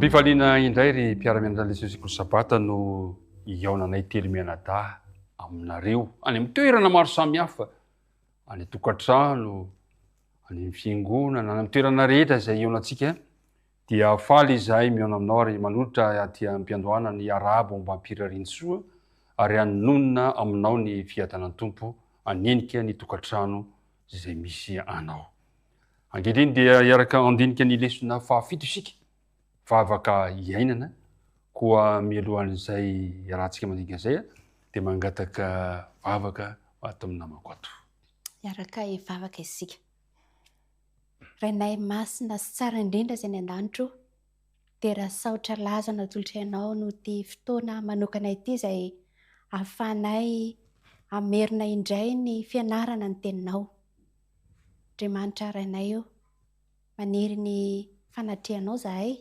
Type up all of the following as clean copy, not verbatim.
Ampifaliana indray ry mpiara-mianatra Jesosy Kristy Sabata no iaonanay telo mianadahy aminareo any amin'ny toerana maro samihafa, any tokantrano, any amin'ny fiangonana, any amin'ny toerana rehetra izay iaonantsika dia faly izahay miaona aminao ary manolotra aty am-piandohana ny arahaba mba hampirarian-tsoa ary hanonona aminao ny fiadanan'ny Tompo hanenika ny tokantrano izay misy anao. Ankehitriny dia iaraka andinika ny lesona fahafito isika vavaka iainana koa mialohan'izay iarahantsika mandinika izay dia mangataka vavaka ato amin'ny namako ato. Iaraka vavaka isika. Renay masina sy tsara indrindra izay ny an-danitro dia raha saotra laza natolotra ianao no ty fotoana manokana ity izay ahafahanay amerina indray ny fianarana ny teninao. Andriamanitra renay io maniry ny fanatrianao zahay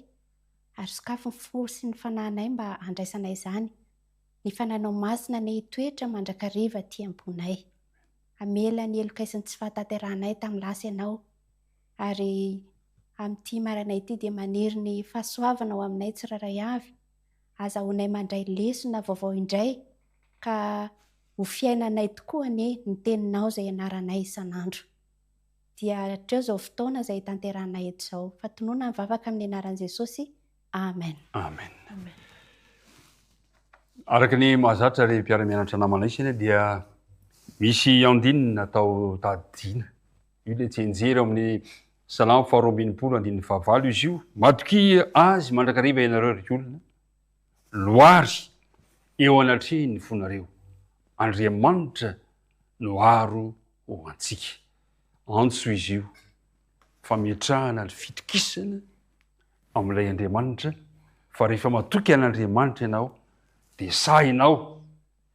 ary sakafo ny fo sy ny fanahinay mba handraisanay izany. Ny fananao masina ny toetra mandrakariva ty ambonay. Amela ny elokaisin'ny tsy fahatanteranay tamin'ny lasa ianao ary amin'ity maranay ity dia maniry ny fahasoavana ao aminay tsiraray avy. Azahoanay mandray lesona vaovao indray ka ho fiainanay tokoa ny teninao izay ianaranay isan'andro. Dia hatreo izao fotoana izay tanteranay eto izao. Fatonoana ny vavaka amin'ny anaran'i Jesosy. Amen. Amen. Araka ny mahazatra ry mpiara-mianatra namana isany dia misy andinina atao tadiana. Io ilay tsenjery amin'ny Salamo 2:25 izy io. Matoky azy mandrakariva ianareo ry olona. Loary eo anatrehiny ny fonareo. Andriamanitra no aro ho antsika. Antso izy io. Fametrahana ny fitokisana amin'ilay Andriamanitra fa rehefa matoky an'Andriamanitra ianao dia sahinao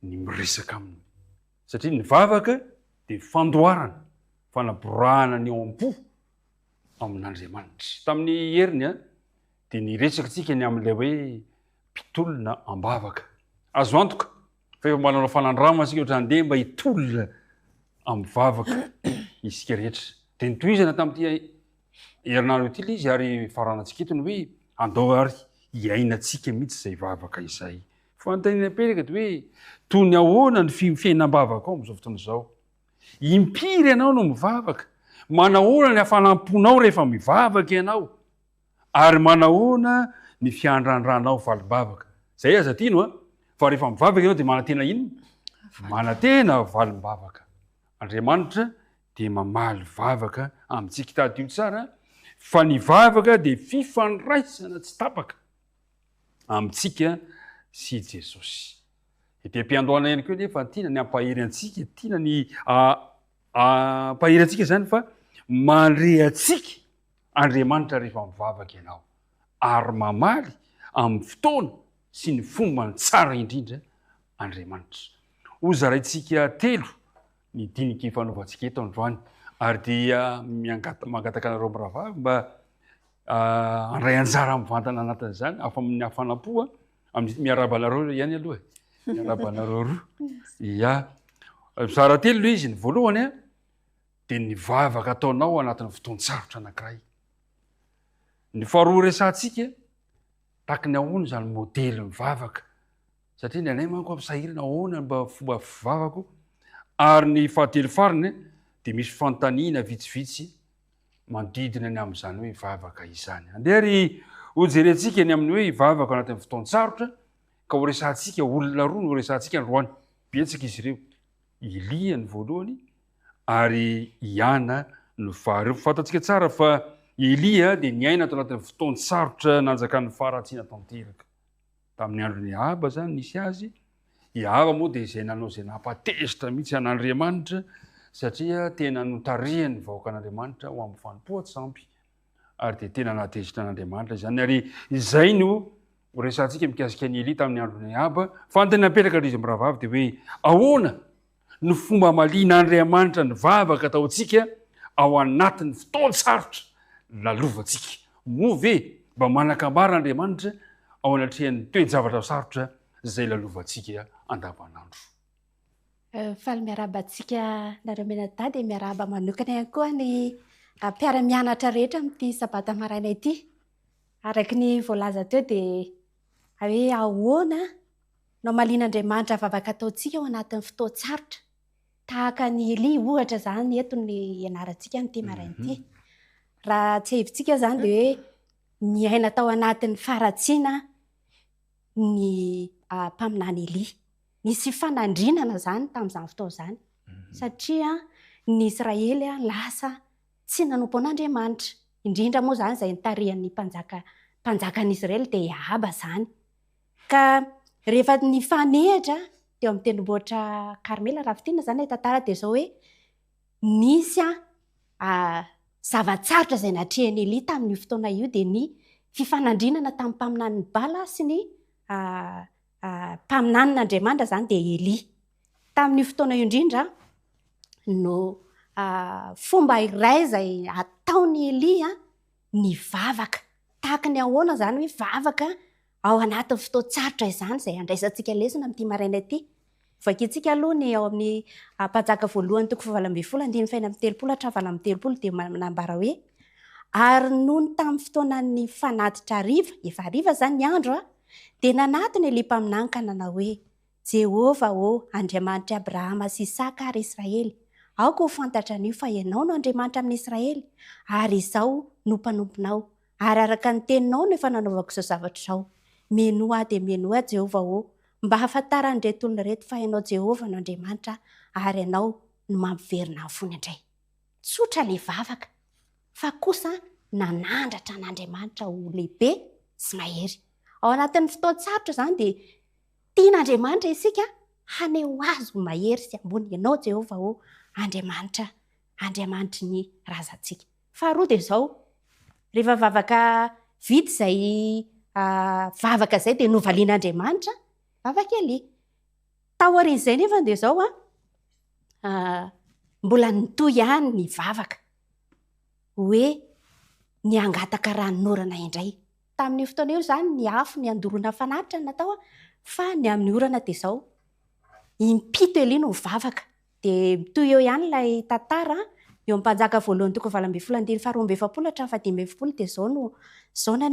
ny miresaka aminy. Satria ny vavaka dia fandoarana, fanaborahana ny ao am-po amin'Andriamanitra. Tamin'ny heriny dia niresakatsika ny amin'ilay hoe mpitolona am-bavaka. Azo antoka fa efa manao fanandrama isika ohatra handeha mba hitolona amin'ny vavaka isika rehetra. Dia nitohizana tamin'ity herinandro ity ilay izy ary faranantsika eto ny hoe andao ary hiainantsika mihitsy izay vavaka izay. Fanontaniana peraka dia hoe toy ny ahoana ny fiainam-bavaka ao amin'izao fotoana izao. Impiry ianao no mivavaka, manahoana ny hafanamponao rehefa mivavaka ianao ary manahoana ny fiandrandranao valim-bavaka. Izay aza tiano fa rehefa mivavaka ianao dia manantena inona? Manantena valim-bavaka. Andriamanitra dia mamaly vavaka amintsika tady io tsara fa ny vavaka dia fifandraisana tsy tapaka amintsika sy Jesosy. Dia mpiandohana ihany koa nefa tiana ny ampahery antsika, tiana ny ampahery antsika izany fa mandre antsika Andriamanitra rehefa mivavaka ianao ary mamaly amin'ny fotoana sy ny fomba ny tsara indrindra Andriamanitra. Hozaraintsika telo ny diniky fanaovantsika eto androany ary dia mangataka anareo mirahavavy mba handray anjara amin'ny vantana anatin'izany afa amin'ny hafanampoa amin'ny miarabanareo ihany aloha. Miarabanareo roa. Ia. Mizara telo izy ny voalohany dia ny vavaka ataonao anatin'ny fotoan-tsarotra anankiray. Ny faharoa resantsika tahaka ny ahoana izany modely mivavaka satria ny anay manko ampisahirana ahoana mba fomba fivavako ary ny fahatelo farany dia misy fanontaniana vitsivitsy manodidina ny amin'izany hoe vavaka izany. Andeha ry hojerentsika ny amin'ny hoe vavaka anatin'ny fotoan-tsarotra ka ho resantsika olona roa no resantsika androany. Betsaka izy ireo. Elia ny voalohany ary Iana no faharoa. Fantatsika tsara fa Elia dia niaina ato anatin'ny fotoan-tsarotra nanjakan'ny faharatsiana tanteraka. Tamin'ny andron'ny Ahaba zany nisy azy. I Ahaba moa dia izay nanao izay nampatezitra mihitsy an'Andriamanitra satria tena notarihany vahoaka an'Andriamanitra ho amin'ny fanompoan-tsampy ary dia tena natezitra an'Andriamanitra izany ary izay no resantsika mikasika ny Elia tamin'ny andron'ny Ahaba. Fanontaniana napetraka izy mirahavavy dia hoe ahoana ny fomba mahalian'Andriamanitra ny vavaka ataontsika ao anatin'ny fotoan-tsarotra lalovantsika. Moa ve mba manakambara Andriamanitra ao anatrehan'ny toe-javatra sarotra izay lalovantsika andavanandro. Faly miaraba antsika nareo menadady miaraba manokana ihany koa ny mpiara-mianatra rehetra amin'ity sabata maraina ity. Araky ny voalaza teo dia hoe ahoana no mahalian'Andriamanitra vavaka ataontsika ao anatin'ny fotoan-tsarotra tahaka ny Eli ohatra zany eto ny ianarantsika n'ity marain'ity. Raha tsy hevintsika zany dia hoe miaina tao anatin'ny faratsiana ny mpaminany Eli. Nisy fanandrinana zany tamin'izany fotoana izany satria ny Israely lasa tsy nanompo an'Andriamanitra. Indrindra moa zany izay nitarihan'ny mpanjakan'Israely dia Ahaba zany. Ka rehefa nifanehitra teo amin'ny tendrombohitra Karmela rahafitina zany tantara dia izao hoe nisy zavatsarotra izay natrehany Eli tamin'ny fotoana io dia ny fifanandrinana tamin'ny mpaminan'ny Bala sy ny mpaminan'Andriamanitra zany dia Eli. Tamin'ny fotoana io indrindra no fomba iray izay ataony Eli ny vavaka tahaka ny ahoana zany hoe vavaka ao anatin'ny fotoan-tsarotra izany izay andraisantsika lesona amin'ity maraina ity. Vakintsika aloha ny ao amin'ny Mpanjaka voalohany 7:7-8 dia manambara hoe ary noho ny tamin'ny fotoanan'ny fanatitra hariva, efa hariva zany ny andro dia nanatiny Eli mpaminany ka nanao hoe Jehova Andriamanitra Abrahama sy Isaka ary Israely, aoka ho fantatra an'io fa ianao no Andriamanitra amin'ny Israely ary izao no mpanomponao ary araka ny teninao no efa nanaovako izao zavatra izao. Meno ahy dia meno ahy Jehova mba hahafantarany reto olona reto fa ianao Jehova no Andriamanitra ary ianao no mampiverina ny fony indray. Tsotra ilay vavaka fa kosa nanandratra an'Andriamanitra ho lehibe sy mahery. Ao anatin'ny fotoan-tsarotra zany dia tian'Andriamanitra isika haneho azy ho mahery sy ambony. Ianao Jehova Andriamanitry ny razantsika. Faharoa dia izao, rehefa vavaka vita izay vavaka izay dia novalian'Andriamanitra vavaka Eli. Tao aorian'izay nefa dia izao mbola nitoy ihany ny vavaka hoe niangataka ranon'orana indray. Tamin'ny fotoana io zany ny afo ny andorona fanatitra natao fa ny amin'ny orana dia izao impito Eli no vavaka. Dia mitoy eo ihany ilay tantara eo amin'ny Mpanjaka voalohany 7:12-7:20-5:20 dia izao no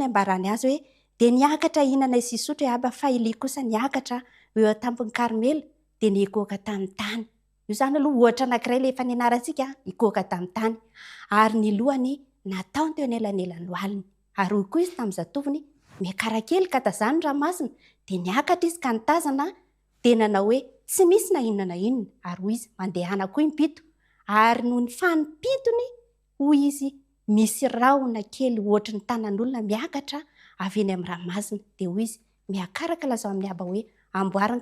ambarany azy hoe dia niakatra ihinana sy isotro Ahaba fa Eli kosa niakatra eo an-tampony Karmela dia nikoaka tamin'ny tany. Io zany aloha ohatra anankiray ilay efa nianarantsika nikoaka tamin'ny tany ary ny lohany nataony teo anelanelan'ny lohaliny ary hoy koa izy tamin'ny zatoviny miakarakely ka tazany ranomasina dia niakatra izy ka nitazana dia nanao hoe tsy misy na inona na inona ary hoy izy mandehana koa impito ary noho ny fanimpitony hoy izy misy rahona kely ohatry ny tanan'olona miakatra avy eny amin'ny ranomasina dia hoy izy miakaraka lazao amin'ny Ahaba hoe amboariny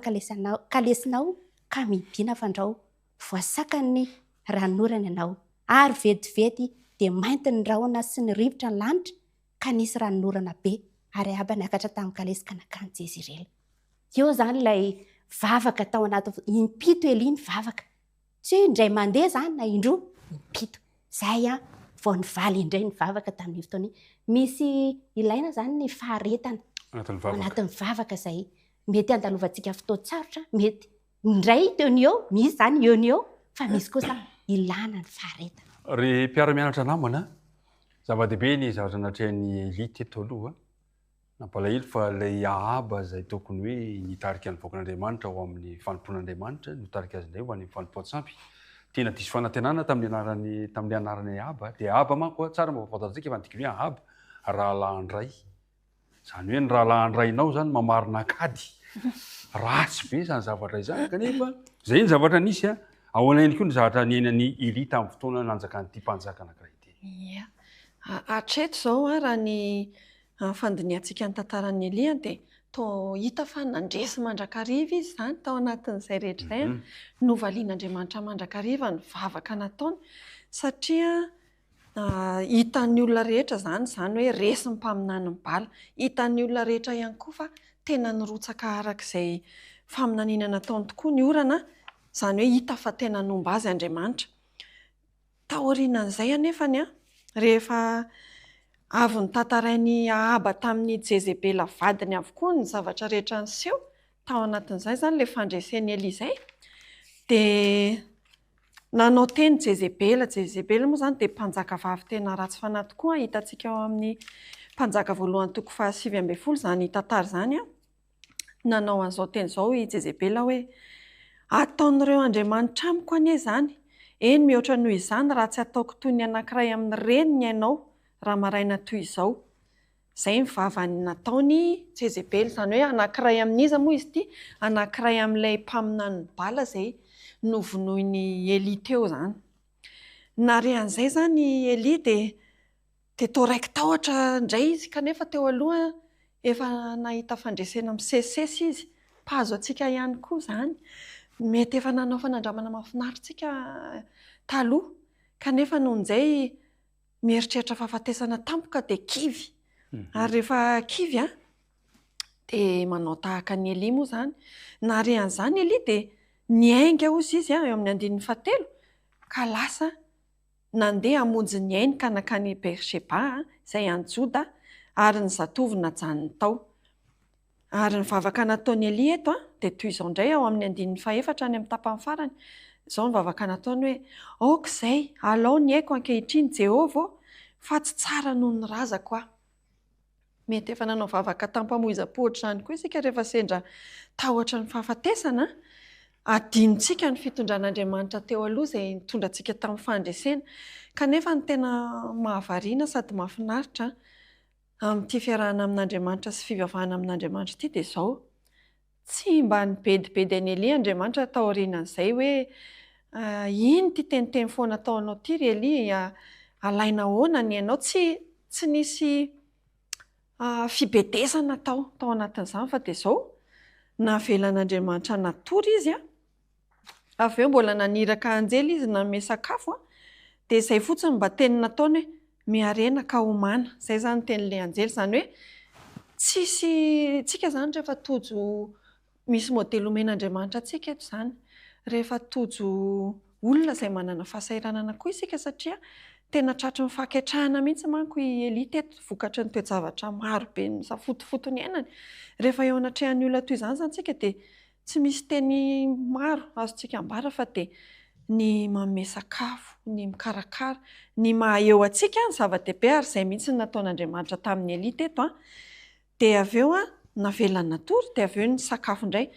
kalesinao ka midiana fandrao voasakany ranon'orana ianao ary vetivety dia mainty ny rahona sy ny rivotra ny lanitra ka nisy ranon'orana be ary Ahaba niakatra tamin'ny kalesy ka nakany Jezirely. Eo zany ilay vavaka tao anaty impito Eli ny vavaka tsy indray mandeha zany na indroa impito zay vao nivaly indray ny vavaka tamin'ny fotoana. Misy ilaina zany ny faharetana anatin'ny vavaka izay mety andalovantsika fotoan-tsarotra, mety indray teo ny eo misy zany eo ny eo fa misy kosa ilana ny faharetana. Ry mpiara-mianatra namana zava-dehibe ny zavatra natrehan'ny Eli teto aloha nampalahelo fa ilay Ahaba izay tokony hoe nitarika ny vaokan'Andriamanitra ao amin'ny fanompoan'Andriamanitra nitarika azy indray ho an'ny fanompoan-tsampy. Tena diso fanantenana tamin'ny anarany Ahaba dia Ahaba manko tsara mba fantatsika fa nidikiny hoe Ahaba rahalahandray. Izany hoe ny rahalahandrainao zany mamarina akady. Ratsy be izany zavatra izany kanefa izay ny zavatra nisy ao anainy koa ny zavatra niainan'ny Eli tamin'ny fotoana nanjakan'ity mpanjaka anankiray ity. Hatreto izao raha ny fandiniantsika ny tantaran'ny Eli dia toa hita fa nandresy mandrakariva izy zany tao anatin'izay rehetra izay novalian'Andriamanitra mandrakariva ny vavaka nataony satria hitan'ny olona rehetra zany hoe resy ny mpaminany ny Bala. Hitan'ny olona rehetra ihany koa fa tena nirotsaka arak'izay faminaniana nataony tokoa ny orana, izany hoe hita fa tena nomba azy Andriamanitra. Taorianan'izay anefany rehefa avy ny tantarain'ny Ahaba tamin'ny Jezebela vadiny avokoa ny zavatra rehetra niseho tao anatin'izay zany ilay fandresen'ny Eli izay dia nanao teny Jezebela moa zany dia mpanjaka vavy tena ratsy fanahy tokoa hitantsika ao amin'ny mpanjaka voalohany toko 7 zany tantara zany a nanao an'izao teny izao i Jezebela hoe ataon'ireo andriamanitra amiko anie zany, eny mihoatra noho izany raha tsy ataoko toy ny anankiray amin'ny reniny ianao raha maraina toy izao. Zay ny vavany nataony Jezebela, zany hoe anankiray amin'iza moa izy ity, anankiray amin'ilay mpaminany bala izay novonoiny Eli teo zany. Narehan'izay zany Eli dia toa raiky tahotra indray izy, kanefa teo aloha efa nahita fandresena misesisesy izy, mpahazo antsika ihany koa zany. Mety efa nanao fanandramana mahafinaritsika taloha, kanefa nohon'izay mieritreritra fahafatesana tampoka dia kivy. Ary rehefa kivy dia manao tahaka ny Eli moa zany. Narehan'izany Eli dia niainga hozy izy eo amin'ny 7 ka lasa nandeha hamonjy ny ainy ka nakany Beersheba izay any Joda, ary ny zatovy najanony tao. Ary ny vavaka nataony Eli eto dia toy izao indray ao amin'ny 4 any amin'ny tapany farany. Izao ny vavaka nataony hoe aoka izay, alao ny haiko ankehitriny Jehovah, fa tsy tsara noho ny razako aho. Mety efa nanao vavaka tampamoiza-pohitra izany koa isika rehefa sendra tahotra ny fahafatesana, adinontsika ny fitondran'Andriamanitra teo aloha izay nitondra antsika tamin'ny fandresena. Kanefa ny tena mahavariana sady mahafinaritra amin'ity fiarahana amin'Andriamanitra sy fivavahana amin'Andriamanitra ity dia izao. Tsy mba nibedibedy any Eli Andriamanitra tao aorianan'izay hoe iny ity teniteny foana ataonao ity ry Eli, alaina ahoana ny ianao, tsy nisy fibedesana tao anatin'izany, fa dia izao navelan'Andriamanitra natory izy avy eo mbola naniraka anjely izy nanome sakafo dia izay fotsiny mba teny nataony hoe miarena ka homana. Izay zany tenin'ilay anjely, zany hoe tsika zany rehefa tojo misy modely omen'Andriamanitra antsika eto zany, rehefa tojo olona izay manana fahasairanana koa isika, satria tena tratry ny fanketrahana mihitsy manko i Eli teto, vokatry ny toe-javatra maro be ny fotofotony iainany. Rehefa eo anatrehan'ny olona toy izany zany tsika dia tsy misy teny maro azontsika ambara fa dia ny manome sakafo, ny mikarakara, ny maha eo antsika ny zava-dehibe, ary izay mihitsy ny nataon'Andriamanitra tamin'ny Eli teto dia avy eo navelany natory, dia avy eo ny sakafo indray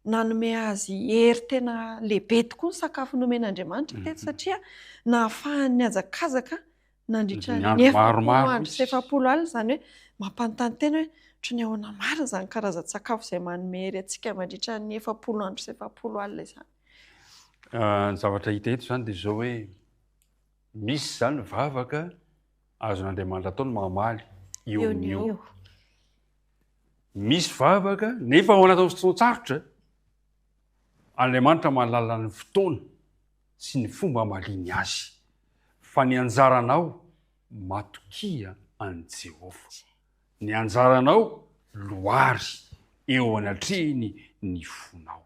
nanome azy hery tena lehibe tokoa ny sakafo nomen'Andriamanitra teto, satria nahafahany hazakazaka nandritra ny 700 alina, zany hoe mampanontany tena hoe ohatry ny ahoana marina izany karazan-tsakafo izay manome hery antsika mandritra ny 700 andro 700 alina izany. Ny zavatra hita eto zany dia izao hoe misy zany vavaka azon'Andriamanitra ataony mamaly eo ny eo. Misy vavaka nefa ao anatin'ny fotoan-tsarotra, Andriamanitra mahalala ny fotoana sy ny fomba hamaliany azy, fa ny anjaranao matokia any Jehovah. Ny anjaranao loary eo anatrehiny ny fonao.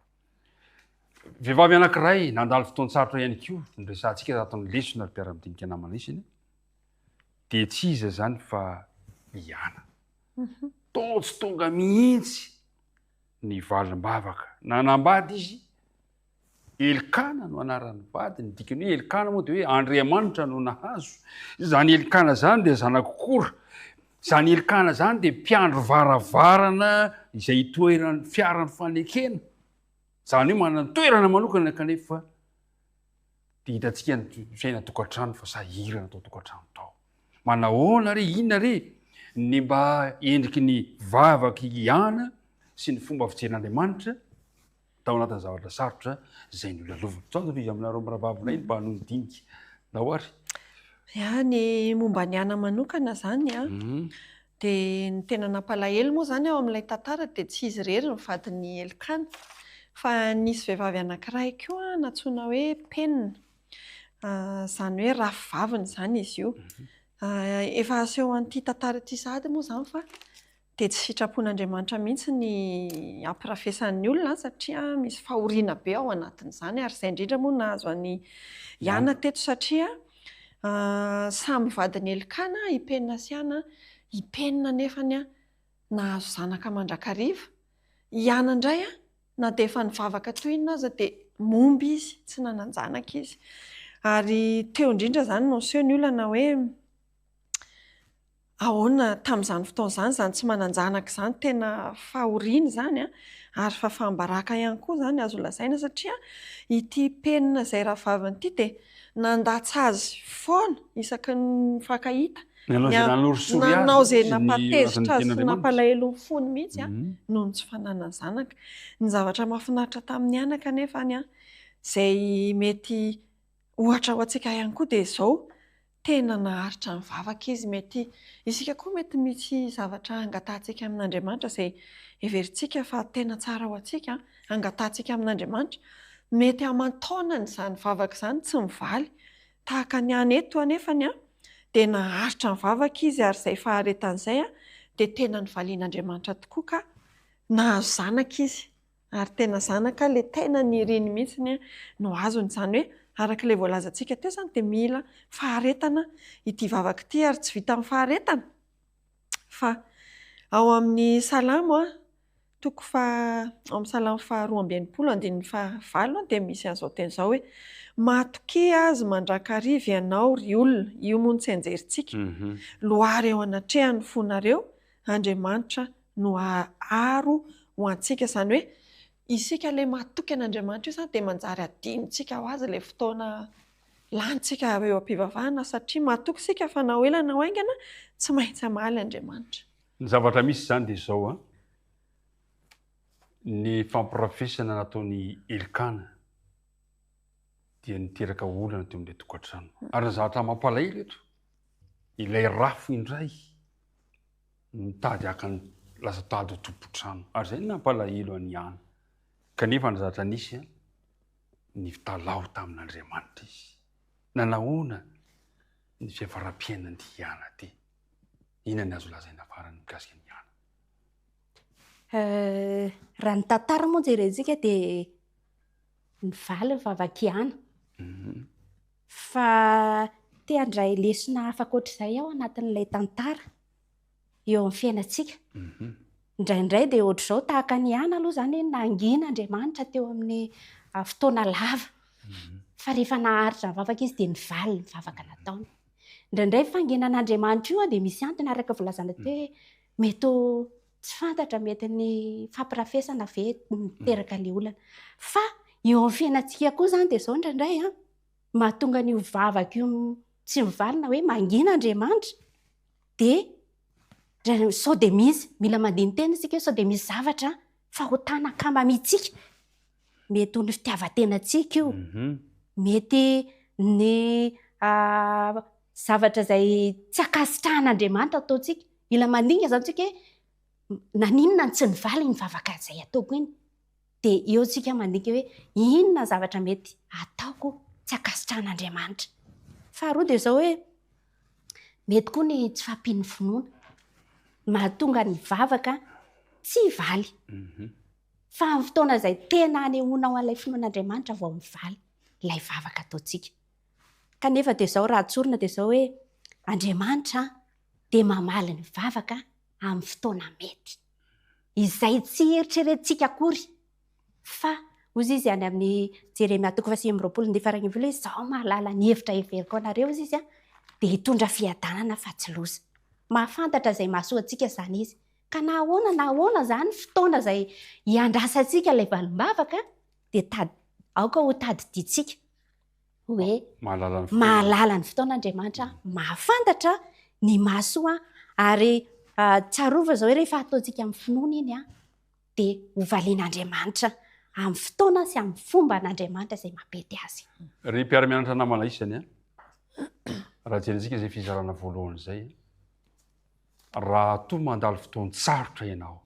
Vehivavy anankiray nandalo fotoan-tsarotra ihany koa, nresantsika taton'ny lesona ry mpiara-midinika namana isiny, dia tsy iza zany fa Iana. Tsy tonga mihitsy ny valim-bavaka nanambady izy. Elikana no anaran'ny vady, ny dikany hoe Elikana moa dia hoe Andriamanitra no nahazo. Zany Elikana zany dia zanako kora. Zany Elikana zany dia mpiandro varavarana izay toeran'ny fiaran'ny fanekena. Zany hoe manana toerana manokana, kanefa dia hitantsika ny fiaina tokantrano fa sahirana atao tokantrano tao. Manahoana re, inona re ny mba endriky ny vavaky Iana sy ny fomba fijerin'Andriamanitra tao anatin'ny zavatra sarotra izay ny olalovina. Tsao izy aminareo mirahavavina iny mba hanodinika nahoary. Ny momba ny Iana manokana zany dia ny tena nampalahelo moa zany ao amin'ilay tantara dia tsy izy irery ny vadiny Elikana, fa nisy vehivavy anankiray koa natsoina hoe Penina, zany hoe rafivaviny zany izy io. Efa aseho an'ity tantara ity sahady moa zany fa dia tsy sitrapon'Andriamanitra mihitsy ny ampirafesan'ny olona, satria misy fahoriana be ao anatin'izany, ary izay indrindra moa nahazo an'ny Iana teto, satria samy vadiny Elikana i Penina sy Iana, i Penina nefany nahazo zanaka mandrakariva. Iana indray na dia efa nivavaka toy inona aza dia momby izy, tsy nanan-janaka izy. Ary teo indrindra zany no niseho ny olana hoe ahoana tamin'izany fotoana izany zany tsy mananjanaka izany tena fahoriana izany a ary fafambaraka ihany koa izany azo lazaina satria ity penina izay rahavaviny ity dia nandatsy azy foana isaky ny fakahita nanao izay napatezitra azy sy nampalahelo ny fony mihitsy a noho ny tsy fananany zanaka. Ny zavatra mahafinaritra tamin'ny anaka nefany a izay mety ohatra ho antsika ihany koa dia izao tena naharitra ny vavaka izy. Mety isika koa mety misy zavatra angatantsika amin'Andriamanitra izay heverintsika fa tena tsara ho antsika angatantsika amin'Andriamanitra. Mety hamantaonany izany vavaka izany tsy mivaly tahaka ny any eto anefany a dia naharitra ny vavaka izy ary izay faharetan'izay a dia tena nivalian'Andriamanitra tokoa ka nahazo zanaka izy ary tena zanaka ilay tena niriny mihitsiny no azony. Izany hoe araka ilay voalazantsika teo izany dia mila faharetana ity vavaka ity ary tsy vita amin'ny faharetana fa ao amin'ny salamo a toko ao amin'ny salamo 2:2-5 dia misy an'izao teny izao hoe matokia azy mandrakariva ianao ry olona, io moa tsy anjerintsika loary eo anatrehan'ny fonareo Andriamanitra no aro ho antsika. Izany hoe isika ilay matoky an'Andriamanitra io izany dia manjary adinontsika ho azy ilay fotoana lantsika eo am-pivavahana satria matoky isika fa na ho ela na ho aingana tsy maintsy hamaly Andriamanitra. Ny zavatra misy izany dia izao a ny fampirafesana nataony Elikana dia niteraka olana teo amin'ilay tokantrano ary ny zavatra mampalahelo eto ilay rafo indray mitady akany lasa tady ho tompotrano ary izay nampalahelo any any kanefa ny zavatra nisy a ny talao tamin'Andriamanitra izy nanahoana ny fiavaram-piainan'ny Iana ty inona ny azo lazaina farany mikasika ny Iana. Raha ny tantara moa jerentsika dia nivaly ny vavakiana fa te handray lesona afaka ohatr'izay aho anatin'ilay tantara eo amin'ny fiainantsika. Indraindray dia ohatr'izao tahaka ny Iana aloha izany nangina Andriamanitra teo amin'ny fotoana lava fa rehefa naharitra ny vavaka izy dia nivaly ny vavaka nataony. Indraindray fanginan'Andriamanitra io dia misy antony araka volazana teo hoe mety tsy fantatra mety ny fampirafesana ve miteraka ilay olana fa eo amin'ny fiainantsika koa izany dia izao indraindray a mahatonga n'io vavaka io tsy mivaly na hoe mangina Andriamanitra dia sao dia misy mila mandiny tena isika sao dia misy zavatra fahotana kama mihitsika mety ho ny fitiavan-tenantsika io mety ny zavatra izay tsy akasitrahan'Andriamanitra ataontsika mila mandinika izany tsika hoe naninona ny tsy nivaly ny vavaka izay ataoko iny dia eo tsika mandinika hoe inona zavatra mety ataoko tsy akasitrahan'Andriamanitra. Faharoa dia izao hoe mety koa ny tsy fampian'ny finoana mahatonga ny vavaka tsy valy fa amin'ny fotoana izay tena anehoana ao an'ilay finoan'Andriamanitra vao mivaly ilay vavaka ataontsika. Kanefa dia izao raha tsorina dia izao hoe Andriamanitra dia mamaly ny vavaka amin'ny fotoana mety izay tsy eritreretintsika akory fa ozy izy any amin'ny Jeremia 9:20 izaho mahalala ny hevitra heveriko anareo izy a dia hitondra fiadanana fa tsy loza. Mahafantatra izay mahasoa antsika izany izy ka na ahoana izany fotoana izay hiandrasantsika ilay valim-bavaka dia aoka ho tadidintsika hoe mahalala ny fotoan'Andriamanitra mahafantatra ny mahasoa ary tsarovana izao hoe rehefa ataontsika amin'ny finoana iny a dia ho valian'Andriamanitra amin'ny fotoana sy amin'ny fomba n'Andriamanitra izay mampety azy. Ry mpiara-mianatra namana isany a raha jerentsika izay fizarana voalohany izay raha toa mandalo fotoan-tsarotra ianao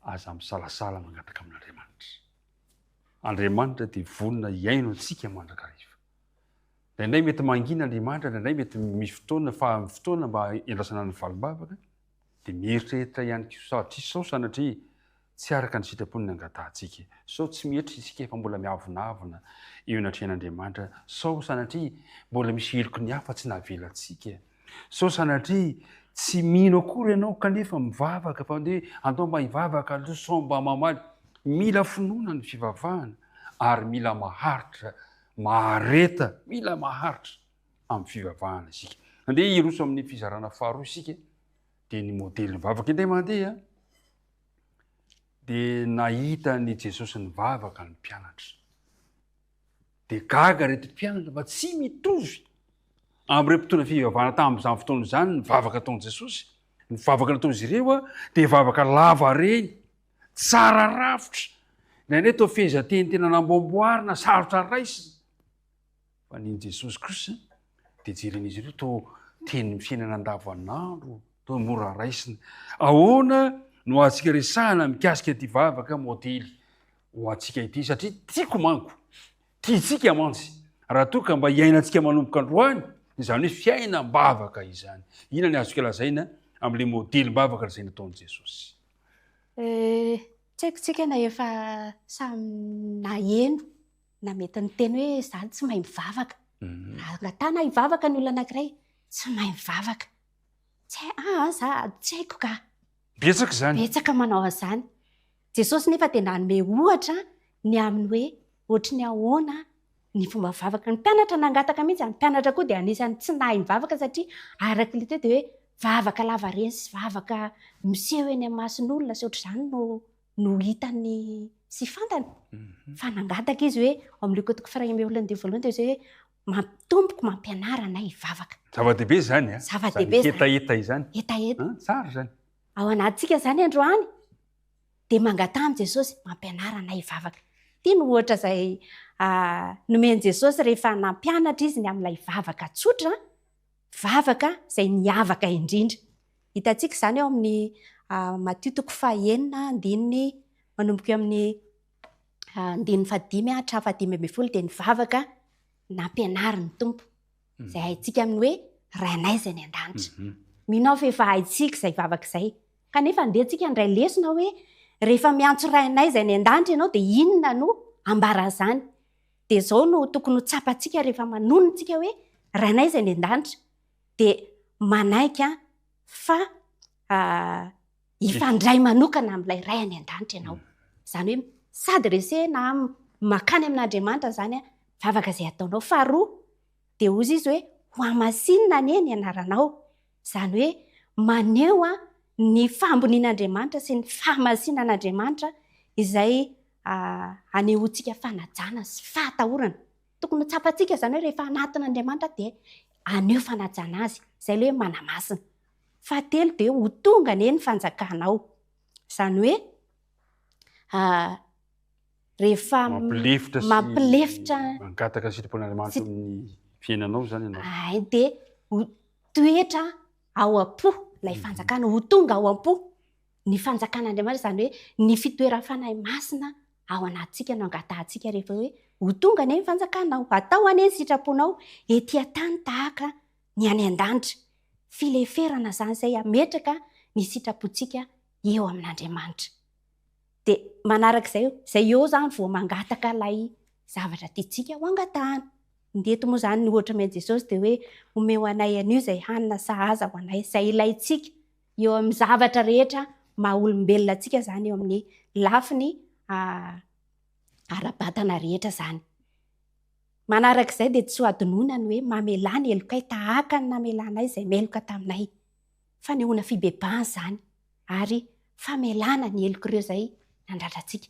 aza misalasala mangataka amin'Andriamanitra. Andriamanitra dia vonona iaino antsika mandrakariva. Indraindray mety mangina Andriamanitra, indraindray mety misy fotoana mba iandrasana ny valim-bavaka dia mieritreritra ihany satria sao sanatria tsy araka ny sitrapony ny angatantsika. Sao tsy mieritry isika efa mbola miavonavona eo anatrehan'Andriamanitra. Sao sanatria mbola misy heloky ny hafa tsy nahavelantsika. Sao sanatria tsy mino akory ianao kanefa mivavaka fa hoe andao mba hivavaka aloha sao mba mamaly. Mila finoana ny fivavahana ary mila maharitra mila maharitra amin'ny fivavahana isika. Andeha hiroso amin'ny fizarana faharoa isika dia ny modely mivavaka indray mandeha dia nahita ny Jesosy ny vavaka ny mpianatra dia gaga reto mpianatra mba tsy mitovy amin'ireo mpitondra fivavahana tamin'izany fotoana izany ny vavaka ataon'i Jesosy ny vavaka nataon'izy ireo a dia vavaka lava reny tsara rafitra nane to fehezanteny tena namboamboarina sarotra raisina fa ny Jesosy kosa dia jeren'izy ireo to teny fiainana andavanandro to mora raisina ahoana no atsika resahana mikasika ty vavaka modely ho atsika ity satria tiako manko tiatsika mantsy raha toa ka mba hiainantsika manomboka androany izany hoe fiaina mbavaka izany ina ny azoko lazaina amin'le modely mbavaka izay nataon'i Jesosy tsy haikotsika na efa samy na eno na mety ny teny hoe zany tsy mahay mivavaka angatana hivavaka ny olona anankiray tsy mahay mivavaka tsy haiko ka betsaka izany betsaka manao azany Jesosy nefa dia nanome ohatra ny amin'ny hoe ohatry ny ahoana ny fomba mivavaka ny mpianatra nangataka mihitsy ny mpianatra koa dia anisany tsy nahay mivavaka satria araka le teo dia hoe vavaka lava reny sy vavaka miseho eny amin'ny mason'olona sy ohatr'izany no hitany sy fantany fa nangataka izy hoe amin'ilay kotoko farahimy olona dia voalohany dia hoe mampitomboka mampianara na hivavaka zava-dehibe zany a zava-dehibe etaeta izany etaeta tsara zany ao anatintsika zany androany dia mangata amin'i Jesosy mampianara na hivavaka tia no ohatra izay nomeny Jesosy rehefa nampianatra izy ny amin'ilay vavaka tsotra vavaka izay niavaka indrindra hitantsika izany ao amin'ny Matthieu 9:9 manomboka eo amin'ny 9:5 hatramin'ny 5:10 dia ny vavaka nampianary ny tompo izay haintsika amin'ny hoe rainay izay ny an-danitra mino aho fa efa haintsika izay vavaka izay kanefa andehantsika ndray lesona hoe rehefa miantso rainay izay ny an-danitra ianao dia inona no ambaran'izany dia izao no tokony ho tsapantsika rehefa manonontsika hoe rainay izay ny an-danitra dia manaiky fa ifandray manokana amin'ilay ray any an-danitra ianao izany hoe sady resena makany amin'Andriamanitra zany vavaka izay ataonao faharoa dia ozy izy hoe ho amasinina anie ny anaranao izany hoe maneho ny fambonian'Andriamanitra sy ny fahamasinan'Andriamanitra izay anehoantsika fanajana sy fahatahorana tokony ho tsapantsika izany hoe rehefa anatin'Andriamanitra dia aneho fanajana azy izay le hoe manamasina fahatelo dia ho tonga anie ny fanjakanao izany hoe rehefa mampilefitra mangataka sitrapon'Andriamanitra amin'ny fiainanao zany ianao dia ho toetra ao am-po ilay fanjakana ho tonga ao am-po ny fanjakan'Andriamanitra izany hoe ny fitoeram-fanahy masina ao anatintsika no angatantsika rehefa hoe ho tonga anie ny fanjakanao atao anie ny sitraponao etỳ an-tany tahaka ny any an-danitra fileferana zany izay ametraka ny sitrapontsika eo amin'Andriamanitra dia manaraka izay eo zany vao mangataka ilay zavatra tiantsika ho angatahana ndeto moa zany ny ohatra men'i Jesosy dia hoe omeo anay anio izay hanina sahaza ho anay izay ilayntsika eo amin'ny zavatra rehetra maha olombelona antsika zany eo amin'ny lafiny ara-batana rehetra zany manaraka izay dia tsy ho adinoina ny hoe mamelany elokay tahaka ny namelanay izay meloka taminay fa nehoana fibebahana zany ary famelana ny eloko ireo izay nandratra-tsika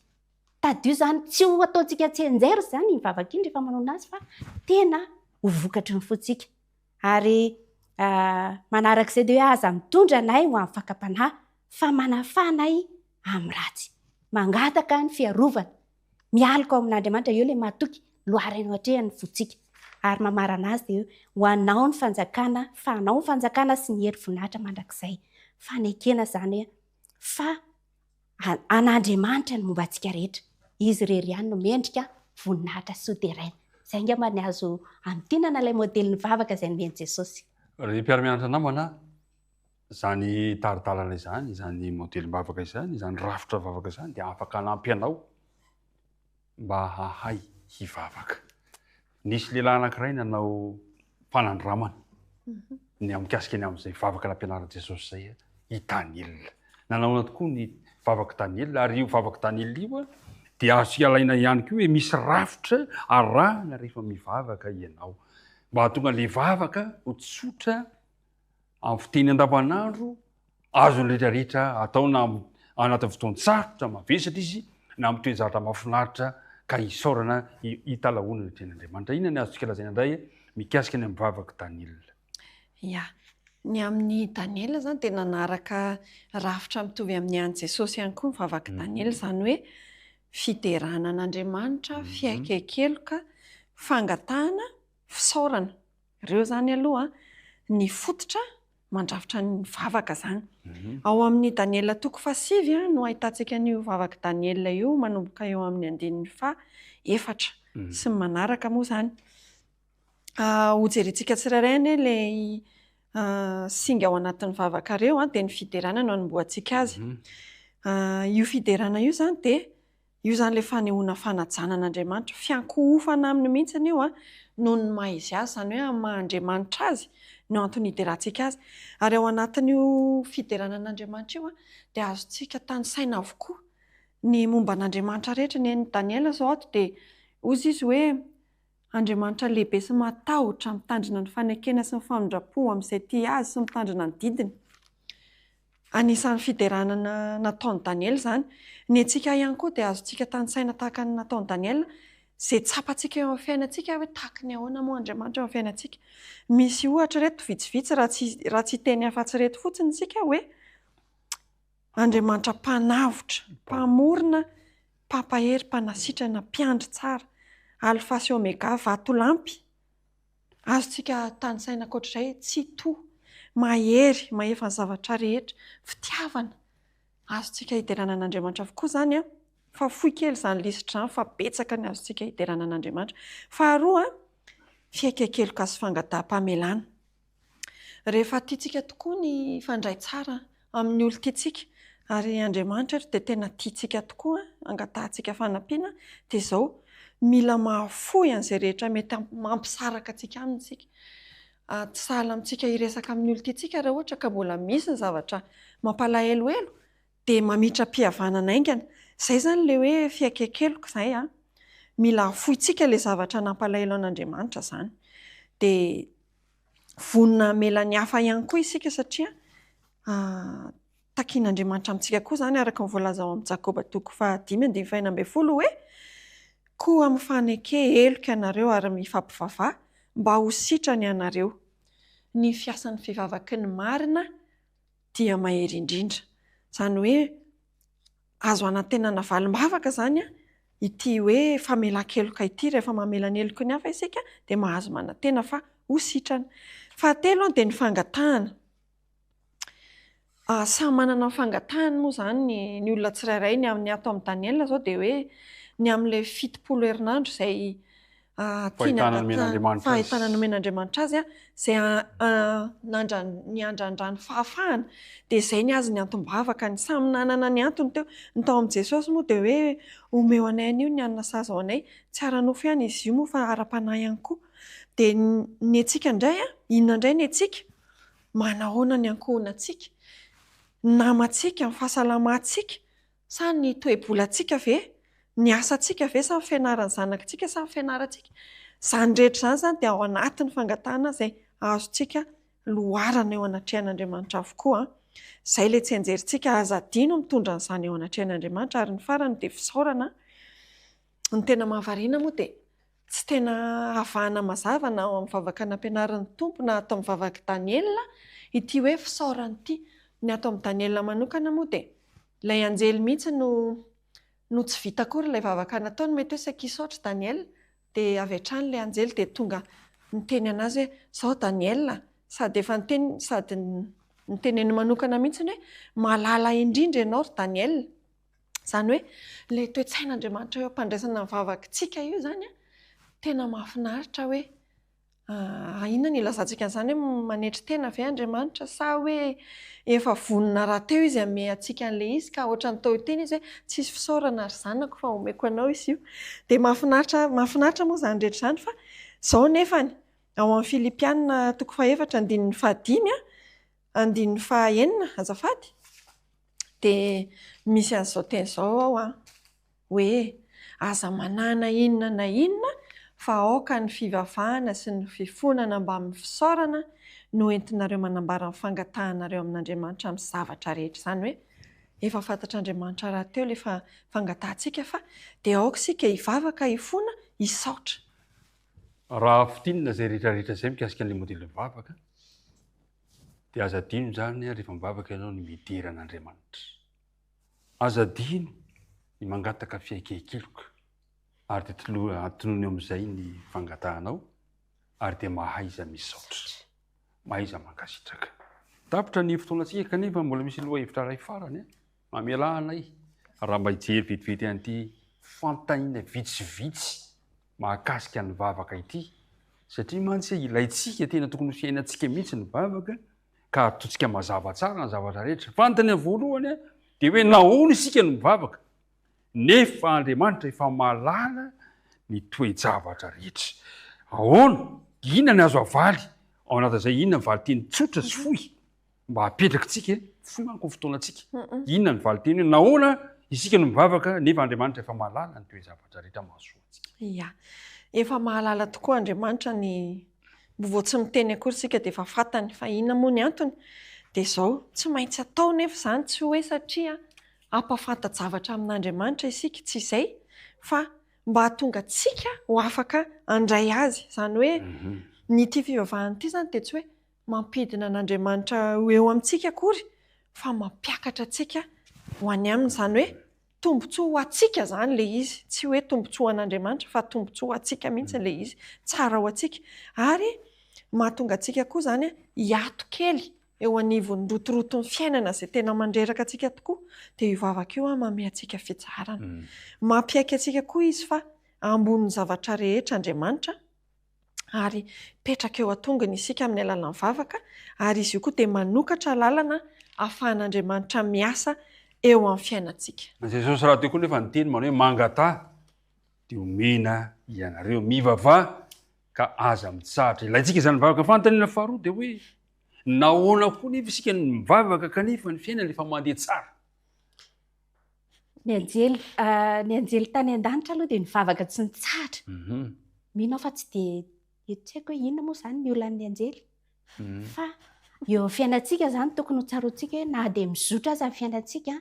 tadio zany tsy ho ataontsika tsenjery zany mivavaka iny rehefa manao azy fa tena ho vokatry ny fotsika ary manaraka izay dia hoe aza mitondra anay ho amin'ny fakapanahy fa manafanay amin'ny ratsy mangataka ny fiarovana mialika ao amin'Andriamanitra eo ilay matoky loharenao hatrehany fotsika ary mamarana azy dia ho anao ny fanjakana fa anao ny fanjakana sy ny hery voninahitra mandrakizay fanekena zany fa an'Andriamanitra ny momba antsika rehetra izy rery ihany no mendrika voninahitra soderaina izay ngamba ny azo antinana ilay modely ny vavaka izay nomeny Jesosy rehefa mpiara-mianatra namana zany taridalana izany izany modely mbavaka izany izany rafitra vavaka izany dia afaka hanampy anao mba hahay hivavaka nisy lehilahy anankiray nanao fanandramana ny amikasika ny amin'izay vavaka nampianaran'i Jesosy izay i Daniela nanaona tokoa ny vavaka Daniela ary io vavaka Daniela io dia azo ialaina ihany koa hoe misy rafitra arahana rehefa mivavaka ianao mba hahatonga ilay vavaka ho tsotra amin'ny fiteny andavanandro azony rehetrarehetra ataona anatin'ny fotoany sarotra mavesatra izy na mitoezatra mahafinaritra ka isaorana hitalahoana retren'Andriamanitra. Inona ny azontsika lazaina indray mikasika ny mivavaka Daniel? Ya, ny amin'ny Daniel zany dia nanaraka rafitra mitovy amin'ny an'i Jesosy ihany koa mivavaka Daniel, zany hoe fiderana an'Andriamanitra, fiaikekeloka, fangatahana, fisaorana. Ireo zany aloha ny fototra mandrafitra ny vavaka zany. Ao amin'ny Daniel 9:7 no ahitantsika an'io vavaka Daniel io manomboka eo amin'ny 4 sy ny manaraka moa zany. Hojerentsika tsirairay anie ilay singa ao anatin'ny vavaka ireo dia ny fiderana no anomboantsika azy. Io fiderana io zany dia io zany ilay fanehoana fanajana an'Andriamanitra, fiankohofana aminy mihitsiny io noho ny maha izy azy, zany hoe maha-Andriamanitra azy no antony hiderantsika azy. Ary ao anatin'io fiderana an'Andriamanitra io dia azontsika tanisaina avokoa ny momba an'Andriamanitra rehetra. Ny an'i Daniel zao ato dia ozy izy hoe Andriamanitra lehibe sy matahotra, mitandrina ny fanekena sy ny famindrapo amin'izay tia azy sy mitandrina ny didiny. Anisan'ny fideranana nataon'i Daniel zany. Ny antsika ihany koa dia azontsika tanisaina tahaka ny nataon'i Daniel, izay tsapantsika eo amin'ny fiainantsika hoe tahaka ny ahoana moa Andriamanitra eo amin'ny fiainantsika. Misy ohatra reto vitsivitsy raha tsy teny afa-tsy reto fotsiny isika hoe Andriamanitra mpanavotra, mpamorona, mpampahery, mpanasitrana, mpiandry tsara, alpha sy omega, vatolampy. Azontsika tanisaina ankoatr'izay, tsy toa, mahery, mahefa ny zavatra rehetra, fitiavana. Azontsika hiderana an'Andriamanitra avokoa zany fa fohy kely zany lisitra zany, fa betsaka ny azontsika hiderana an'Andriamanitra. Faharoa, fiaikekeloka sy fangataha-pahamelana. Rehefa tiantsika tokoa ny fandray tsara amin'ny olo tiantsika, ary Andriamanitra dia tena tiantsika tokoa, angatahantsika fanampiana, dia izao mila mahafoy an'izay rehetra mety mampisaraka antsika aminy isika. Tsy sahala amintsika hiresaka amin'ny olo tiantsika raha ohatra ka mbola misy ny zavatra mampalahelohelo dia mamitra-pihavanana aingana. Izay zany ilay hoe fiaikekeloka izay mila afoyntsika ilay zavatra nampalahelo an'Andriamanitra zany. Dia vonona mela ny hafa ihany koa isika satria takian'Andriamanitra amintsika koa zany, araka ny voalaza ao amin'ny Jakoba 5:5-12 hoe koa mifaneke heloka ianareo ary mifampivavaha mba ho sitrany ianareo. Ny fiasan'ny fivavaky ny marina dia mahery indrindra. Zany hoe azo anantenana valim-bavaka zany ity hoe famelan-keloka ity. Rehefa mamela ny heloka ny hafa isika dia mahazo manantena fa ho sitrana. Fahatelo dia ny fangatahana. Samy manana ny fangatahany moa zany ny olona tsirairay. Ny amin'ny ato amin'ny Daniel zao dia hoe ny amin'ilay 70 herinandro izay fahitana nomen'Andriamanitra azy, izay niandrandrany fahafahana, dia izay ny azy ny antom-bavaka. Ny samy nanana ny antony teo. Ny tao amin'i Jesosy moa dia hoe omeo anay anio ny anana sazy ao anay, tsy ara-nofo ihany izy io moa fa ara-panahy ihany koa. Dia ny antsika indray inona indray ny antsika? Manahoana ny ankohonantsika, namantsika, ny fahasalamantsika, sa ny toe-bolantsika ve? Ny asantsika ve sa ny fianaran'ny zanakitsika sa ny fianarantsika? Izany rehetra izany dia ao anatin'ny fangatahana izay azontsika loharana eo anatrehan'Andriamanitra avokoa. Izay ilay tsy anjerintsika azadino mitondra an'izany eo anatrehan'Andriamanitra. Ary ny farany dia fisaorana. Ny tena mahavariana moa dia tsy tena avahana mazava na ao amin'ny vavaka nampianaran'ny tompo na atao amin'ny vavaka Daniel ity hoe fisaorana ity. Ny ato amin'ny Daniel manokana moa dia ilay anjely mihitsy no tsy vita akory ilay vavaka nataony. Mety hoe saika isaotra Daniel dia avy hatrany ilay anjely dia tonga niteny anazy hoe izao Daniel, sady efa niteny sady niteneny manokana mihitsy hoe malala indrindra ianao ry Daniel. Izany hoe ilay toe-tsain'Andriamanitra eo ampandraisana ny vavakitsika io zany tena mahafinaritra. Hoe inona ny ilazantsika an'izany hoe manetry tena ve Andriamanitra, sa hoe efa vonona raha teo izy ame antsika an'ilay izy ka ohatrany tao teny izy hoe tsisy fisaorana ry zanako fa omeko anao izy io. Dia mahafinaritra moa izany rehetra izany. Fa izao nefany ao amin'ny Filipianina 4:4-5 andininy 9 azafady dia misy an'izao teny izao ao hoe aza manana inona na inona fa aoka ny fivavahana sy ny fifonana mba amin'ny fisaorana no entinareo manambara ny fangatahanareo amin'Andriamanitra amin'ny zavatra rehetra izany hoe efa fantatr'Andriamanitra raha teo ilay fangatahantsika fa dia aoka isika hivavaka hifona hisaotra. Raha fitinina izay rehetrarehetra izay mikasika an'ilay modely mivavaka dia aza adino izany rehefa mivavaka ianao ny mideran'Andriamanitra. Aza adino ny mangataka fiaikeikeloka ary dia atonony amin'izay ny fangatahanao ary dia mahaiza misaotra, mahaiza mankasitraka. Tapitra ny fotoanantsika kanefa mbola misy loha hevitra ray farany mamialahanay raha mba hijery vetivety an'ity fantaniana vitsivitsy mahakasika ny vavaka ity satria mantsy ilaitsika tena tokony ho fiainantsika mihitsy ny vavaka ka ataontsika mazava tsara ny zavatra rehetra. Fantany amin'ny voalohany dia hoe nahoana isika no mivavaka nefa Andriamanitra efa mahalala ny toe-javatra rehetra. Ahoana? Inona ny azo avaly? Ao anatin'izay inona ny valiteny tsotra sy fohy mba hapetraka tsika fohy manko ny fotoanantsika. Inona ny valiteny hoe nahoana isika no mivavaka nefa Andriamanitra efa mahalala ny toe-javatra rehetra mahasoa antsika. Ya, efa mahalala tokoa Andriamanitra ny vao tsy miteny akory isika dia efa fantany fa inona moa ny antony dia izao tsy maintsy atao nefa izany tsy hoe satria ampafantajavatra amin'Andriamanitra isika tsy izay fa mba hahatonga tsika ho afaka handray azy. Izany hoe ny ity fivavahana ity izany dia tsy hoe mampidina an'Andriamanitra eo amintsika akory fa mampiakatra antsika ho any aminy. Izany hoe tombontsoa ho antsika izany ilay izy, tsy hoe tombontsoa an'Andriamanitra fa tombontsoa ho antsika mihitsy ilay izy, tsara ho antsika. Ary mahatonga antsika koa izany hiato kely eo anivon'ny rotoroton'ny fiainana izay tena mandreraka antsika tokoa dia hivavaka io manome antsika fitsarana. Mampiaiky antsika koa izy fa ambonin'ny zavatra rehetra Andriamanitra ary petraka eo atongany isika amin'ny alalan'ny vavaka ary izy io koa dia manokatra lalana ahafahan'Andriamanitra miasa eo amin'ny fiainantsika. Jesosy raha teo koa nefa niteny manao hoe mangatà dia omena ianareo, mivavaha ka aza mitsahatra. Ilaitsika izany mivavaka. Fantaniana faharoa dia hoe nahoana koa nefa isika ny mivavaka kanefa ny fiainana efa mandeha tsara. Ny anjely tany an-danitra aloha dia nivavaka tsy nitsahatra. Mino aho fa tsy dia tsy haiko hoe inona moa izany ny olan'ny anjely. Fa eo amin'ny fiainantsika izany tokony ho tsaroantsika hoe na dia mizotra aza ny fiainantsika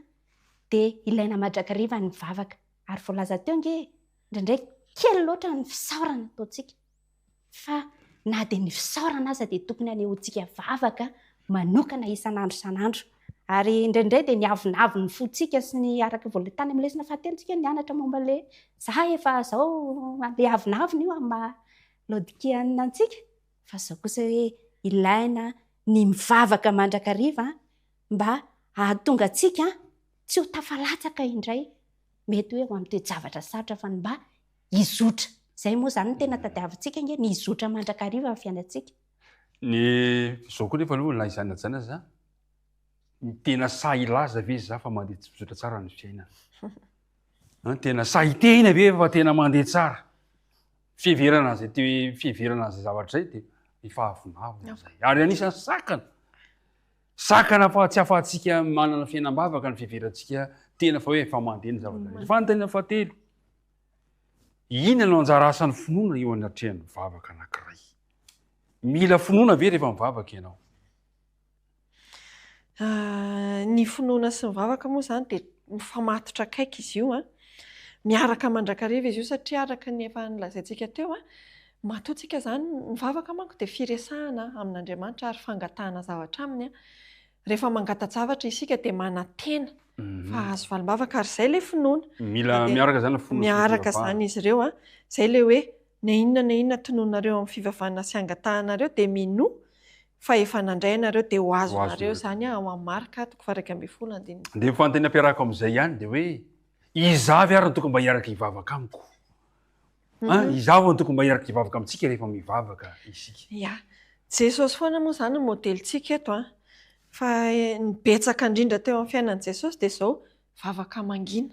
dia ilaina mandrakariva ny mivavaka. Ary voalaza teo nge indraindray kely loatra ny fisaorana ataontsika. Fa na dia ny fisaorana aza dia tokony hanehoantsika vavaka manokana isan'andro isan'andro. Ary indraindray dia ny avinavy ny fontsika sy ny araka voaletany amin'ny lesona fahatelontsika nianatra momba ilay za efa izao ilay avinaviny io amin'ny lodikianina antsika. Fa izao kosa hoe ilaina ny mivavaka mandrakariva mba ahatonga antsika tsy ho tafalatsaka indray mety hoe ho amin'ny toe-javatra sarotra fa mba hizotra. Izay moa izany no tena tadiavintsika nge ny hizotra mandrakariva amin'ny fiainantsika. Ny izao koa nefa aloha na izany na za ny tena sa ilaza ve za fa mandeha tsy mizotra tsara ny fiainana. Tena sa hiteny ve fa tena mandeha tsara. Fiheverana izay zavatra izay dia efa avinavina izay. Ary anisan'ny sakana fa tsy ahafahantsika manana fiainam-bavaka ny fiheverantsika tena fa hoe efa mandeha ny zavatra rehetra. Fanontaniana fahatelo. Inona no anjara asan'ny finoana eo anatrehan'ny vavaka anankiray? Mila finoana ve rehefa mivavaka ianao? Ny finoana sy ny vavaka moa izany dia mifamatotra akaiky izy io. Miaraka mandrakariva izy io satria araka ny efa nilazaintsika teo matoa tsika izany ny vavaka manko dia firesahana amin'Andriamanitra ary fangatahana zavatra aminy. Rehefa mangata-javatra isika dia manantena fa azo valim-bavaka ary izay ilay finoana. Mila miaraka izany finoana. Miaraka izany izy ireo izay ilay hoe na inona tononareo amin'ny fivavahana sy angatahanareo dia mino fa efa nandray ianareo dia ho azonareo izany ao amin'ny Marka 2:12. Dia mifanteny ampiaraka amin'izay ihany dia hoe izavy ary ny tokony mba hiaraka hivavaka amiko. Izavy ny tokony mba hiaraka hivavaka amintsika rehefa mivavaka isika. Ya, Jesosy foana moa izany ny modelintsika eto. Fa ny betsaka indrindra teo amin'ny fiainan'i Jesosy dia izao vavaka mangina.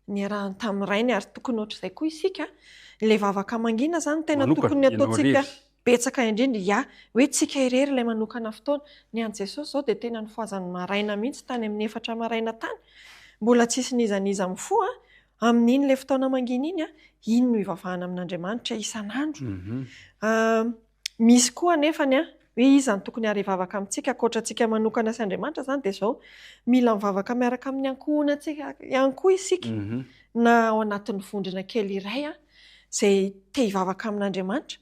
Niarahany tamin'ny rainy ary tokony ohatr'izay koa isika. Ilay vavaka mangina izany tena tokony ataontsika betsaka indrindra hoe tsika irery ilay manokana fotoana. Ny an'i Jesosy izao dia tena nifoazany maraina mihitsy tany amin'ny 4 maraina tany. Mbola tsisy nizaniza mifoha amin'iny le fotoana mangina iny a iny no ivavahana amin'Andriamanitra isan'andro. Misy koa anefany a hoe iza ny tokony ary hivavaka amintsika ankoatrantsika manokana sy Andriamanitra zany dia izao mila mivavaka miaraka amin'ny ankohonantsika ihany koa isika na ao anatin'ny vondrona kely iray a izay te hivavaka amin'Andriamanitra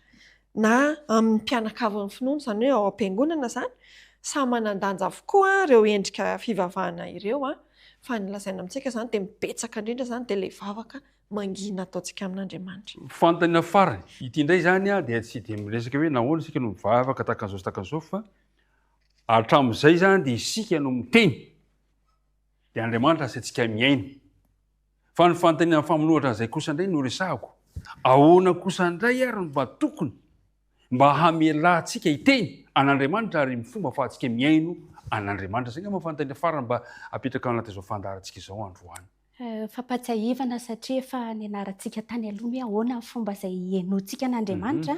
na amin'ny mpianakavin'ny finoana izany hoe ao am-piangonana zany samy manan-danja avokoa ireo endrika fivavahana ireo a fa ny lazaina amintsika zany dia mibetsaka indrindra zany dia ilay vavaka mangina ataontsika amin'Andriamanitra. Fanontaniana farany ity indray zany a dia tsy dia miresaka hoe nahoana isika no mivavaka takan'izao sy takan'izao fa hatramin'izay zany dia isika no miteny dia Andriamanitra asantsika miaina. Fa ny fanontaniana famonoatra an'izay kosa indray no resahako. Ahoana kosa indray ary mba tokony mba hamelantsika hiteny an'Andriamanitra ary mifomba fa atsika miaino an'Andriamanitra. Zay nga mafanontaniana farany mba apetraka ao anatin'izao fandaharantsika izao androany. Fampatsiahivana satria efa nianarantsika tany aloha hoe ahoana ny fomba izay hiainoantsika an'Andriamanitra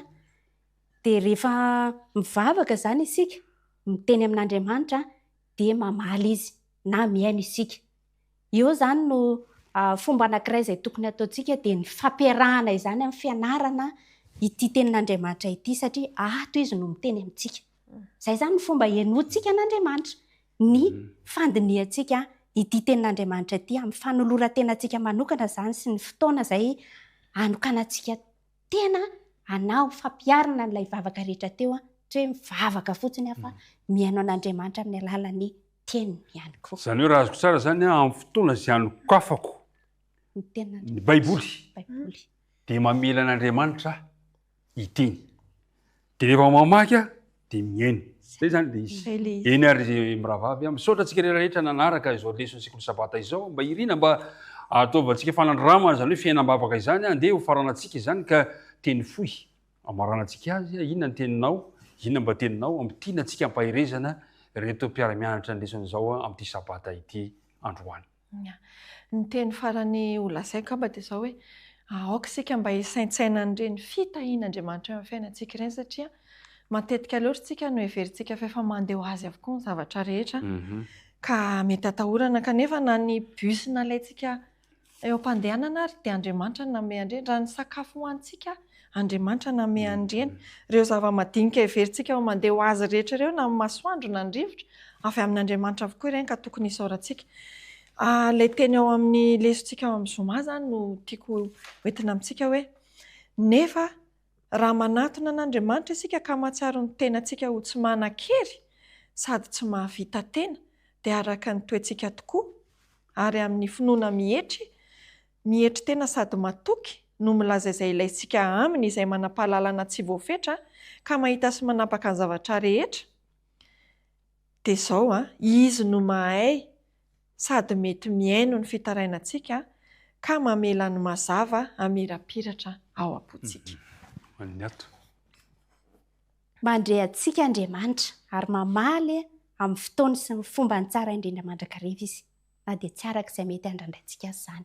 dia rehefa mivavaka zany isika miteny amin'Andriamanitra dia mamaly izy na miaino isika. Io zany no fomba anankiray izay tokony ataontsika dia ny fampiarahana izany amin'ny fianarana ity tenin'Andriamanitra ity satria ato izy no miteny amintsika. Izay zany ny fomba hiainoantsika an'Andriamanitra, ny fandiniantsika ity tenin'Andriamanitra ity amin'ny fanoloran-tenantsika manokana zany sy ny fotoana izay anokanantsika tena hanao fampiarana n'ilay vavaka rehetra teo tsy hoe mivavaka fotsiny afa miaino an'Andriamanitra amin'ny alalan'ny teniny ihany koa. Zany hoe raha azoko tsara zany amin'ny fotoana izay anokafako ny Baiboly dia mamela an'Andriamanitra hiteny. Dia rehefa mamaky dia miaino. Zay zany dia izy. Eny ary miravavy misaotra antsika rehetrarehetra nanaraka izao lesona sekoly sabata izao mba irina mba ataovantsika fanandramana zany hoe fiainam-bavaka izany andeha ho faranantsika izany ka teny fohy amaranantsika azy inona ny teninao, inona mba teninao amitiana antsika ampahirezana reto mpiara-mianatra ny lesona izao amin'ity sabata ity androany. Ny teny farany olazaiko amba dia izao hoe aoka isika mba hisaintsaina an'ireny fitahian'Andriamanitra eo amin'ny fiainantsika ireny satria matetika loatra isika no heverintsika fa efa mandeha ho azy avokoa ny zavatra rehetra ka mety atahorana kanefa na ny bus nalaintsika eo am-pandehanana ary dia Andriamanitra nanome andreny. Raha ny sakafo hohanitsika Andriamanitra nanome andreny. Ireo zava-madinika heverintsika eo mandeha ho azy rehetra ireo na ny masoandro na ny rivotra avy amin'Andriamanitra avokoa ireny ka tokony hisaorantsika. Ilay teny ao amin'ny lesontsika ao amin'ny zoma zany no tiako hoentina amintsika hoe nefa raha manatona an'Andriamanitra isika ka mahatsiaro ny tenantsika ho tsy manan-kery sady tsy mahavita tena dia araka ny toentsika tokoa ary amin'ny finoana mihetry tena sady matoky no milaza izay ilaintsika aminy izay manam-pahalalana tsy voafetra ka mahita sy manapaka ny zavatra rehetra dia izao izy no mahay sady mety miaino ny fitarainantsika ka mamela ny mazava amirapiratra ao am-pontsika. Mandre antsika Andriamanitra ary mamaly amin'ny fotoany sy ny fomba ny tsara indrindra mandrakariva izy na dia tsy araka izay mety handrandraintsika azy zany.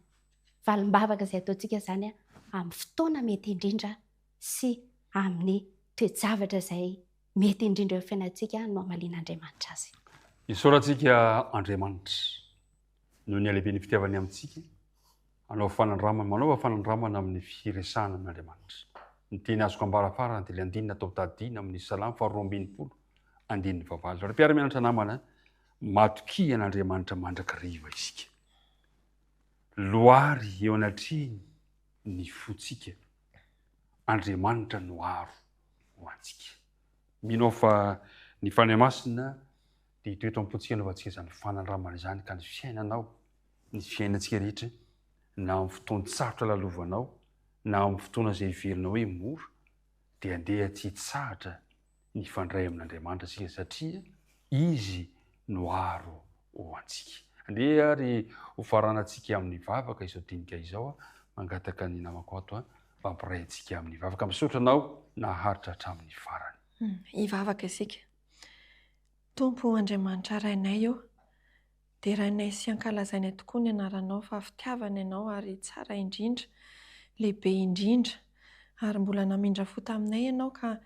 Valim-bavaka izay ataontsika zany amin'ny fotoana mety indrindra sy amin'ny toe-javatra izay mety indrindra eo fiainantsika no amalian'Andriamanitra azy. Isaorantsika Andriamanitra noho ny alehibe ny fitiavany amintsika manao fanandramana amin'ny firesahana amin'Andriamanitra. Ny teny azoko ambara farany dia andinina atao tadina amin'ny Salamo 220 andininy vavazy. Raha mpiara-mianatra namana matoki an'Andriamanitra mandrakariva isika. Loary eo anatriny ny fotsika. Andriamanitra no aro ho antsika. Mino fa ny fanahy masina dia hitoeto am-pontsika anaovantsika izany fanandramana izany ka ny fiainanao, ny fiainantsika rehetra na amin'ny fotoana tsarotra lalovanao na amin'ny fotoana izay iverinao hoe mora dia andeha tsy hitsahatra ny fandray amin'Andriamanitra sika satria izy no aro ho antsika. Andeha ary ho faranantsika amin'ny vavaka izao dinika izao mangataka ny namako ato mampiray antsika amin'ny vavaka. Misaotra anao naharitra hatramin'ny farany. Hivavaka isika. Tompo Andriamanitra rainay eo dia rainay sy ankalazainay tokoa ny anaranao fa fitiavana ianao ary tsara indrindra, lehibe indrindra ary mbola namindra fo taminay ianao ka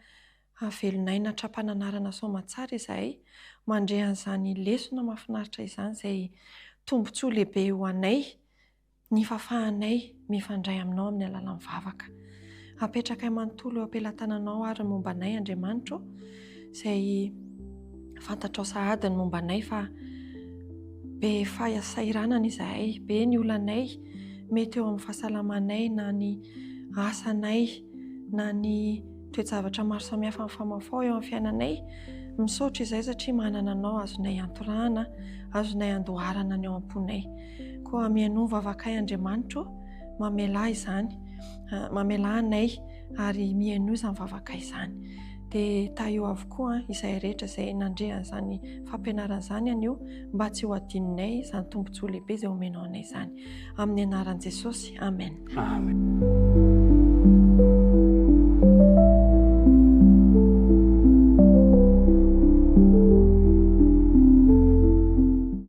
avelonay natrapa-nanarana soamantsara izahay mandre an'izany lesona mahafinaritra izany izay tombontsoa lehibe ho anay ny fahafahanay mifandray aminao amin'ny alalan'ny vavaka. Apetraka manontolo eo ampelantananao ary mombanay Andriamanitro, izay fantatrao sahadiny mombanay fa be fahasairanana izahay, be ny olanay mety eo amin'ny fahasalamanay, na ny asanay, na ny toejavatra maro samihafa amin'ny famafao eo amin'ny fiainanay. Misaotra izay satria manana anao, azonay antorana, azonay andoharana ny eo am-ponay. Koa mihaino vavakay Andriamanitro, mamela izany, mamela anay ary mihaino izany vavakay izany. Dia ta eo avokoa izay rehetra izay nandrehan'izany fampianaran'izany anio, mba tsy ho adininay izany tombontsoa lehibe izay omenao anay izany. Amin'ny anaran'i Jesosy, amen. Amen.